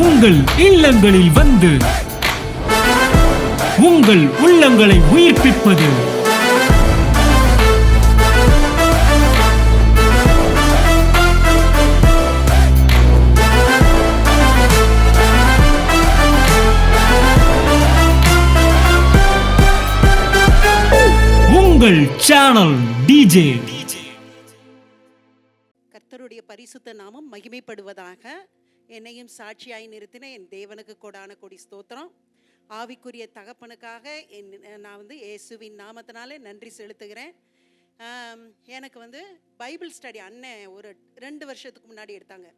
உங்கள் இல்லங்களில் வந்து உங்கள் உள்ளங்களை உயிர்ப்பிப்பது உங்கள் சேனல் டிஜே. கர்த்தருடைய பரிசுத்த நாமம் மகிமைப்படுவதாக. என்னையும் சாட்சியாய் நிறுத்தின என் தேவனுக்கு கொடான கொடி ஸ்தோத்திரம். ஆவிக்குரிய தகப்பனுக்காக நான் இயேசுவின் நாமத்தினாலே நன்றி செலுத்துகிறேன். எனக்கு பைபிள் ஸ்டடி அண்ணன் ஒரு 2 வருஷத்துக்கு முன்னாடி எடுத்தாங்க.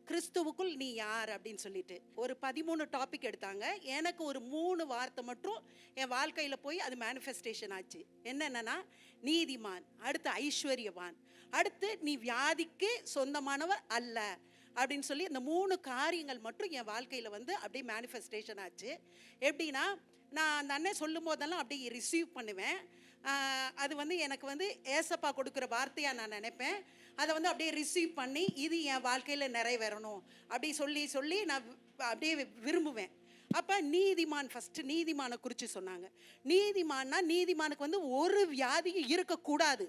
கிறிஸ்துவுக்குள் நீ யார் அப்படின்னு சொல்லிட்டு ஒரு 13 டாபிக் எடுத்தாங்க. எனக்கு ஒரு 3 வார்த்தை மட்டும் என் வாழ்க்கையில் போய் அது மேனிஃபெஸ்டேஷன் ஆச்சு. என்னென்னா நீதிமான், அடுத்து ஐஸ்வர்யவான், அடுத்து நீ வியாதிக்கு சொந்தமானவர் அல்ல அப்படின்னு சொல்லி இந்த 3 காரியங்கள் மட்டும் என் வாழ்க்கையில் அப்படியே மேனிஃபெஸ்டேஷன் ஆச்சு. எப்படின்னா நான் அந்த அண்ணன் சொல்லும் போதெல்லாம் அப்படியே ரிசீவ் பண்ணுவேன். அது எனக்கு ஏசப்பா கொடுக்குற வார்த்தையாக நான் நினைப்பேன். அதை அப்படியே ரிசீவ் பண்ணி இது என் வாழ்க்கையில் நிறைவேறணும் அப்படி சொல்லி நான் அப்படியே விரும்புவேன். அப்போ நீதிமான், ஃபஸ்ட்டு நீதிமானை குறித்து சொன்னாங்க. நீதிமான்னா நீதிமானுக்கு ஒரு வியாதியும் இருக்கக்கூடாது.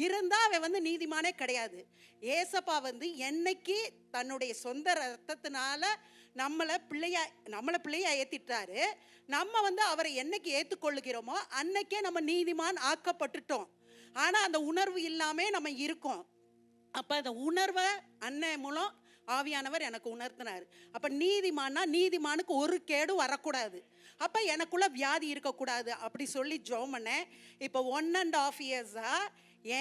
இருந்தால் அவன் நீதிமானே கிடையாது. ஏசப்பா என்னைக்கு தன்னுடைய சொந்த ரத்தத்தினால நம்மளை பிள்ளையா ஏற்றிட்டாரு. நம்ம அவரை என்னைக்கு ஏற்றுக்கொள்ளுகிறோமோ அன்னைக்கே நம்ம நீதிமான் ஆக்கப்பட்டுட்டோம். ஆனால் அந்த உணர்வு இல்லாமல் நம்ம இருக்கோம். அப்போ அந்த உணர்வை அண்ணன் மூலம் ஆவியானவர் எனக்கு உணர்த்தினார். அப்போ நீதிமான்னா நீதிமானுக்கு ஒரு கேடும் வரக்கூடாது. அப்போ எனக்குள்ள வியாதி இருக்கக்கூடாது அப்படி சொல்லி ஜெபம் பண்ணேன். இப்போ 1.5 இயர்ஸாக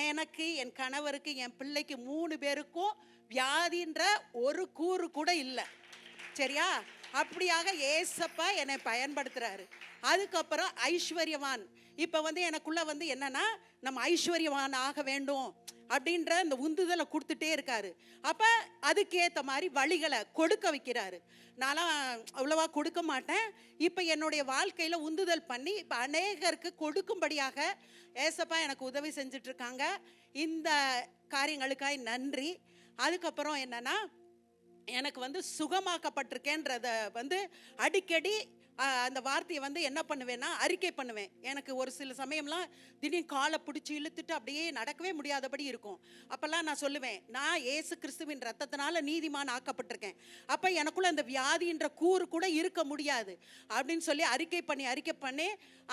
எனக்கு, என் கணவருக்கு, என் பிள்ளைக்கு 3 பேருக்கும் வியாதின்ற ஒரு கூறு கூட இல்லை. சரியா? அப்படியாக ஏசப்பா என்னை பயன்படுத்துகிறாரு. அதுக்கப்புறம் ஐஸ்வர்யவான். இப்போ எனக்குள்ள என்னன்னா நம்ம ஐஸ்வர்யவான் ஆக வேண்டும் அப்படின்ற அந்த உந்துதலை கொடுத்துட்டே இருக்காரு. அப்போ அதுக்கேற்ற மாதிரி வழிகளை கொடுக்க வைக்கிறாரு. நான்லாம் அவ்வளோவா கொடுக்க மாட்டேன். இப்போ என்னுடைய வாழ்க்கையில் உந்துதல் பண்ணி இப்போ அநேகருக்கு கொடுக்கும்படியாக ஏசப்பா எனக்கு உதவி செஞ்சிட்ருக்காங்க. இந்த காரியங்களுக்காய் நன்றி. அதுக்கப்புறம் என்னன்னா எனக்கு சுகமாக்கப்பட்டிருக்கேன்றத அடிக்கடி அந்த வார்த்தையை என்ன பண்ணுவேன்னா அறிக்கை பண்ணுவேன். எனக்கு ஒரு சில சமயம்லாம் திடீர்னு காலை பிடிச்சி இழுத்துட்டு அப்படியே நடக்கவே முடியாதபடி இருக்கும். அப்போல்லாம் நான் சொல்லுவேன், நான் இயேசு கிறிஸ்துவின் ரத்தத்தினால நீதிமான் ஆக்கப்பட்டிருக்கேன். அப்போ எனக்குள்ள அந்த வியாதின்ற கூறு கூட இருக்க முடியாது அப்படின்னு சொல்லி அறிக்கை பண்ணி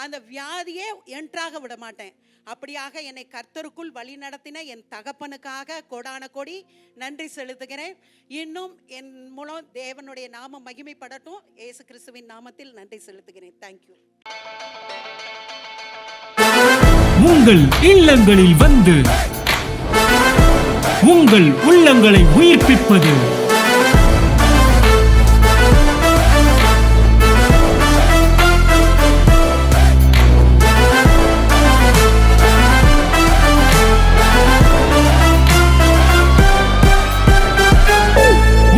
அந்த வியாதியே என்ட்ராக விட மாட்டேன். அப்படியாக என்னை கர்த்தருக்குள் வழி நடத்தின என் தகப்பனுக்காக கொடான கொடி நன்றி செலுத்துகிறேன். இன்னும் என் மூலம் தேவனுடைய நாமம் மகிமைப்படட்டும். இயேசு கிறிஸ்துவின் நாமத்தில் நன்றி செலுத்துகிறேன். தேங்க்யூ. உங்கள் இல்லங்களில் வந்து உங்கள் உள்ளங்களை உயிர்ப்பிப்பது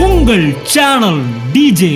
உங்கள் சேனல் டிஜே.